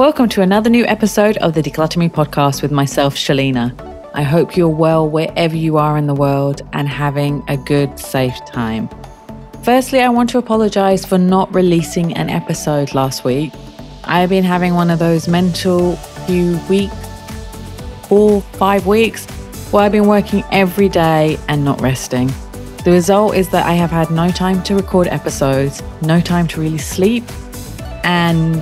Welcome to another new episode of the Declutter Me podcast with myself, Shelina. I hope you're well wherever you are in the world and having a good, safe time. Firstly, I want to apologise for not releasing an episode last week. I've been having one of those mental few weeks, 4-5 weeks, where I've been working every day and not resting. The result is that I have had no time to record episodes, no time to really sleep, and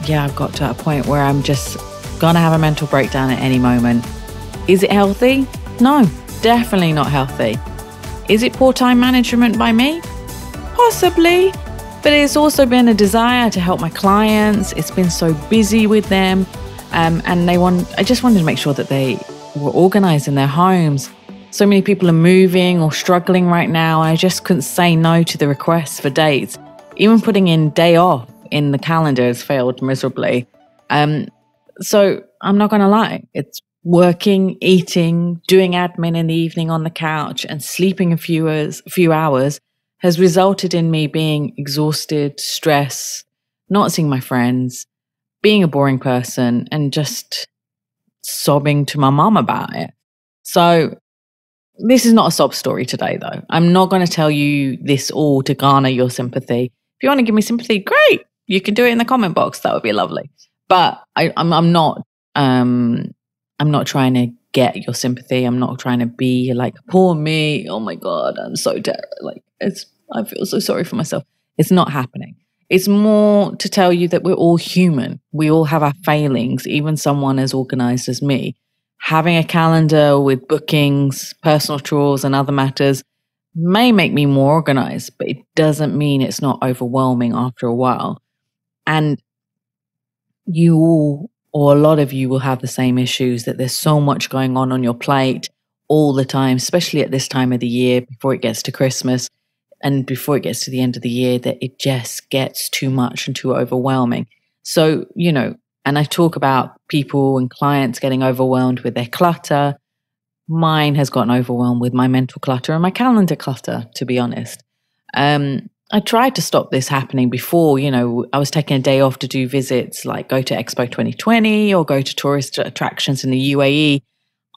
I've got to a point where I'm just gonna have a mental breakdown at any moment. Is it healthy? No, definitely not healthy. Is it poor time management by me? Possibly, but it's also been a desire to help my clients. It's been so busy with them, and I just wanted to make sure that they were organized in their homes. So many people are moving or struggling right now, and I just couldn't say no to the requests for dates. Even putting in day off in the calendar has failed miserably. So I'm not going to lie. It's working, eating, doing admin in the evening on the couch and sleeping a few hours has resulted in me being exhausted, stressed, not seeing my friends, being a boring person, and just sobbing to my mum about it. So this is not a sob story today, though. I'm not going to tell you this all to garner your sympathy. If you want to give me sympathy, great. You can do it in the comment box. That would be lovely. But I'm not trying to get your sympathy. I'm not trying to be like, poor me. Oh my God, I'm so I feel so sorry for myself. It's not happening. It's more to tell you that we're all human. We all have our failings, even someone as organized as me. Having a calendar with bookings, personal chores, and other matters may make me more organized, but it doesn't mean it's not overwhelming after a while. And you all, or a lot of you, will have the same issues, that there's so much going on your plate all the time, especially at this time of the year, before it gets to Christmas and before it gets to the end of the year, that it just gets too much and too overwhelming. So, and I talk about people and clients getting overwhelmed with their clutter. Mine has gotten overwhelmed with my mental clutter and my calendar clutter, to be honest. I tried to stop this happening before. I was taking a day off to do visits, like go to Expo 2020 or go to tourist attractions in the UAE.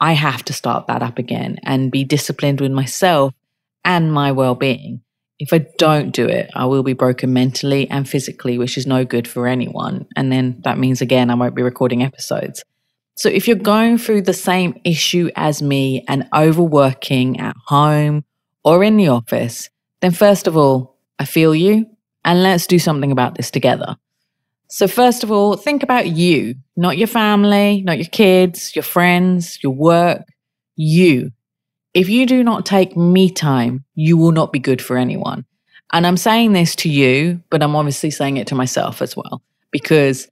I have to start that up again and be disciplined with myself and my well-being. If I don't do it, I will be broken mentally and physically, which is no good for anyone. And then that means, again, I won't be recording episodes. So if you're going through the same issue as me and overworking at home or in the office, then first of all, I feel you, and let's do something about this together. So first of all, think about you, not your family, not your kids, your friends, your work, you. If you do not take me time, you will not be good for anyone. And I'm saying this to you, but I'm obviously saying it to myself as well, because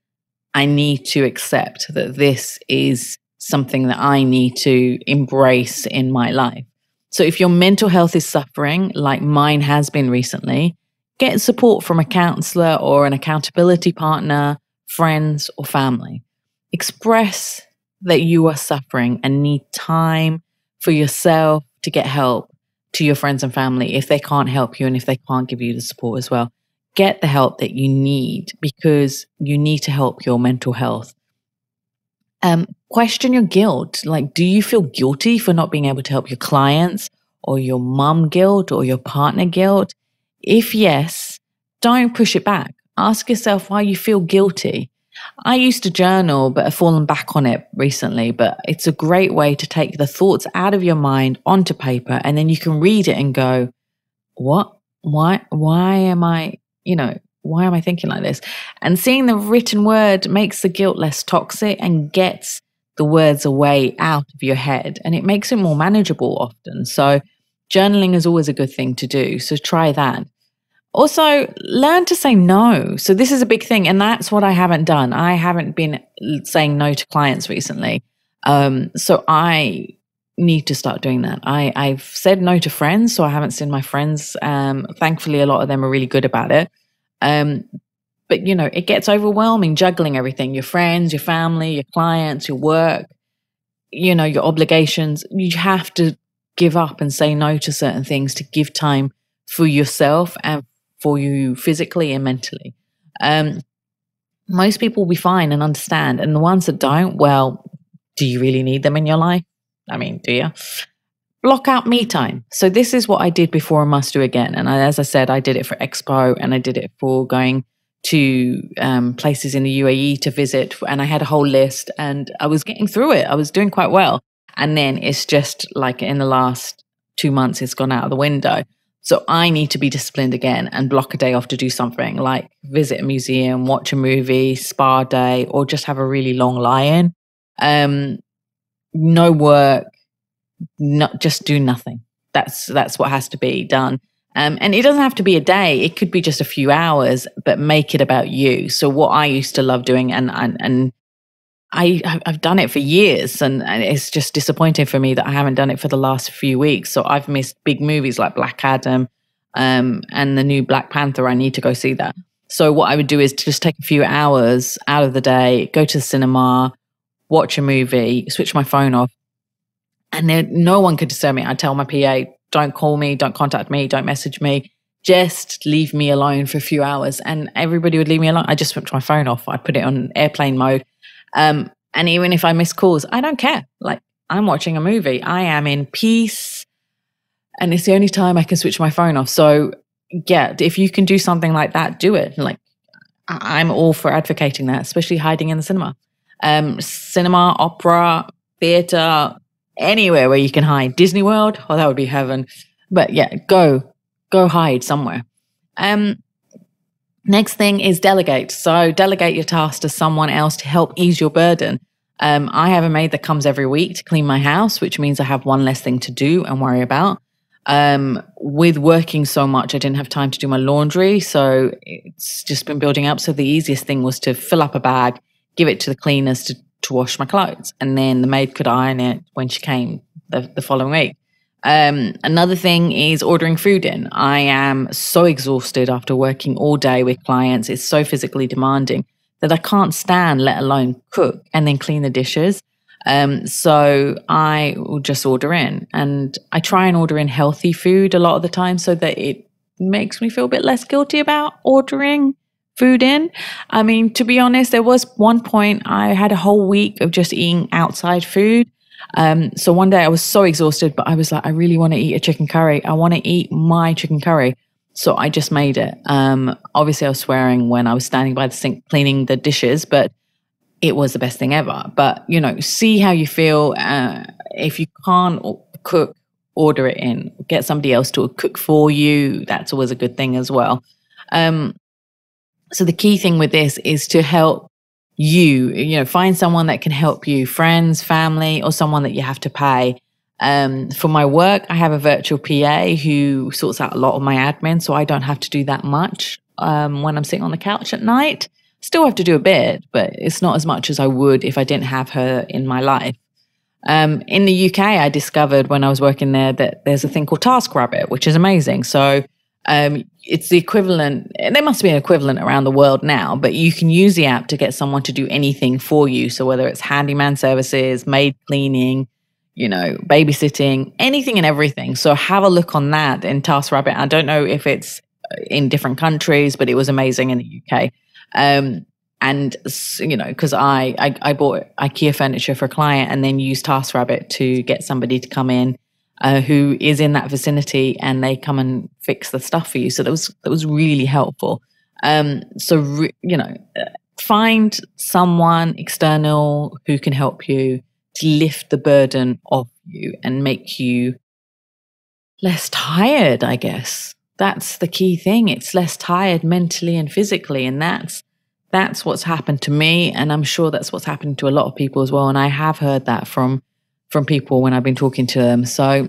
I need to accept that this is something that I need to embrace in my life. So if your mental health is suffering, like mine has been recently, get support from a counselor or an accountability partner, friends, or family. Express that you are suffering and need time for yourself to get help to your friends and family if they can't help you and if they can't give you the support as well. Get the help that you need, because you need to help your mental health. Question your guilt. Like, do you feel guilty for not being able to help your clients, or your mum guilt, or your partner guilt? If yes, don't push it back. Ask yourself why you feel guilty. I used to journal, but I've fallen back on it recently. But it's a great way to take the thoughts out of your mind onto paper, and then you can read it and go, what? Why am I thinking like this? And seeing the written word makes the guilt less toxic and gets the words away out of your head, and it makes it more manageable often. So journaling is always a good thing to do. So try that. Also, learn to say no. So this is a big thing, and that's what I haven't done. I haven't been saying no to clients recently. So I need to start doing that. I've said no to friends, so I haven't seen my friends. Thankfully, a lot of them are really good about it. But it gets overwhelming juggling everything: your friends, your family, your clients, your work, your obligations. You have to give up and say no to certain things to give time for yourself and for you physically and mentally. most people will be fine and understand. And the ones that don't, well, do you really need them in your life? I mean, do you? Block out me time. So this is what I did before a must do again. And as I said, I did it for Expo and I did it for going to places in the UAE to visit. And I had a whole list and I was getting through it. I was doing quite well. And then it's just like in the last 2 months, it's gone out of the window. So I need to be disciplined again and block a day off to do something like visit a museum, watch a movie, spa day, or just have a really long lie-in. No work, not just do nothing. That's what has to be done. And it doesn't have to be a day. It could be just a few hours, but make it about you. So what I used to love doing, and I've done it for years, and it's just disappointing for me that I haven't done it for the last few weeks. So I've missed big movies like Black Adam and the new Black Panther. I need to go see that. So what I would do is to just take a few hours out of the day, go to the cinema, watch a movie, switch my phone off, and then no one could disturb me. I'd tell my PA, don't call me, don't contact me, don't message me. Just leave me alone for a few hours. And everybody would leave me alone. I just switched my phone off. I'd put it on airplane mode. And even if I miss calls, I don't care. Like, I'm watching a movie. I am in peace. And it's the only time I can switch my phone off. So yeah, if you can do something like that, do it. Like, I'm all for advocating that, especially hiding in the cinema. Cinema, opera, theater, anywhere where you can hide. Disney World, oh, that would be heaven. But yeah, go hide somewhere. Next thing is delegate. So delegate your task to someone else to help ease your burden. I have a maid that comes every week to clean my house, which means I have one less thing to do and worry about. With working so much, I didn't have time to do my laundry. So it's just been building up. So the easiest thing was to fill up a bag, give it to the cleaners to wash my clothes. And then the maid could iron it when she came the following week. Another thing is ordering food in. I am so exhausted after working all day with clients. It's so physically demanding that I can't stand, let alone cook and then clean the dishes. So I will just order in, and I try and order in healthy food a lot of the time so that it makes me feel a bit less guilty about ordering food in. I mean, to be honest, there was one point I had a whole week of just eating outside food. So one day I was so exhausted, but I was like, I really want to eat a chicken curry. I want to eat my chicken curry. So I just made it. Obviously I was swearing when I was standing by the sink cleaning the dishes, but it was the best thing ever. But, see how you feel. If you can't cook, order it in. Get somebody else to cook for you. That's always a good thing as well. So the key thing with this is to help you, find someone that can help you, friends, family, or someone that you have to pay. For my work, I have a virtual PA who sorts out a lot of my admin, so I don't have to do that much when I'm sitting on the couch at night. Still have to do a bit, but it's not as much as I would if I didn't have her in my life. In the UK, I discovered when I was working there that there's a thing called TaskRabbit, which is amazing. So it's the equivalent, there must be an equivalent around the world now, but you can use the app to get someone to do anything for you. So whether it's handyman services, maid cleaning, babysitting, anything and everything. So have a look on that in TaskRabbit. I don't know if it's in different countries, but it was amazing in the UK. Because I bought IKEA furniture for a client and then used TaskRabbit to get somebody to come in who is in that vicinity, and they come and fix the stuff for you. So that was really helpful. Find someone external who can help you to lift the burden off you and make you less tired, I guess. That's the key thing. It's less tired mentally and physically. And that's what's happened to me. And I'm sure that's what's happened to a lot of people as well. And I have heard that from people when I've been talking to them. So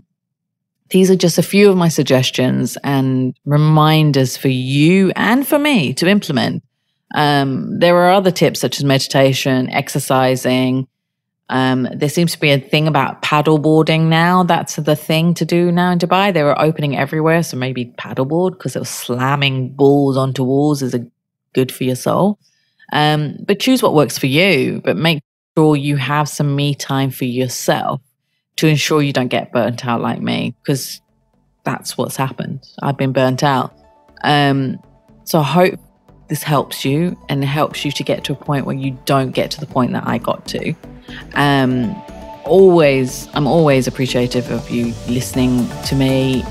these are just a few of my suggestions and reminders for you and for me to implement. There are other tips such as meditation, exercising. There seems to be a thing about paddleboarding now. That's the thing to do now in Dubai. They were opening everywhere. So maybe paddleboard, because they were slamming balls onto walls is good for your soul. But choose what works for you, but make sure you have some me time for yourself to ensure you don't get burnt out like me, because that's what's happened. I've been burnt out. So I hope this helps you and helps you to get to a point where you don't get to the point that I got to. I'm always appreciative of you listening to me,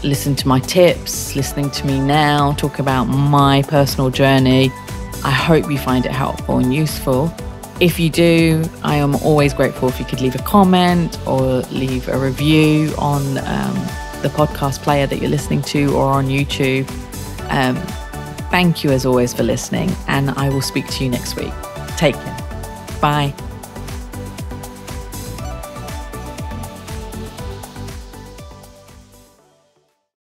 listen to my tips, listening to me now, talk about my personal journey. I hope you find it helpful and useful. If you do, I am always grateful if you could leave a comment or leave a review on the podcast player that you're listening to or on YouTube. Thank you as always for listening, and I will speak to you next week. Take care. Bye.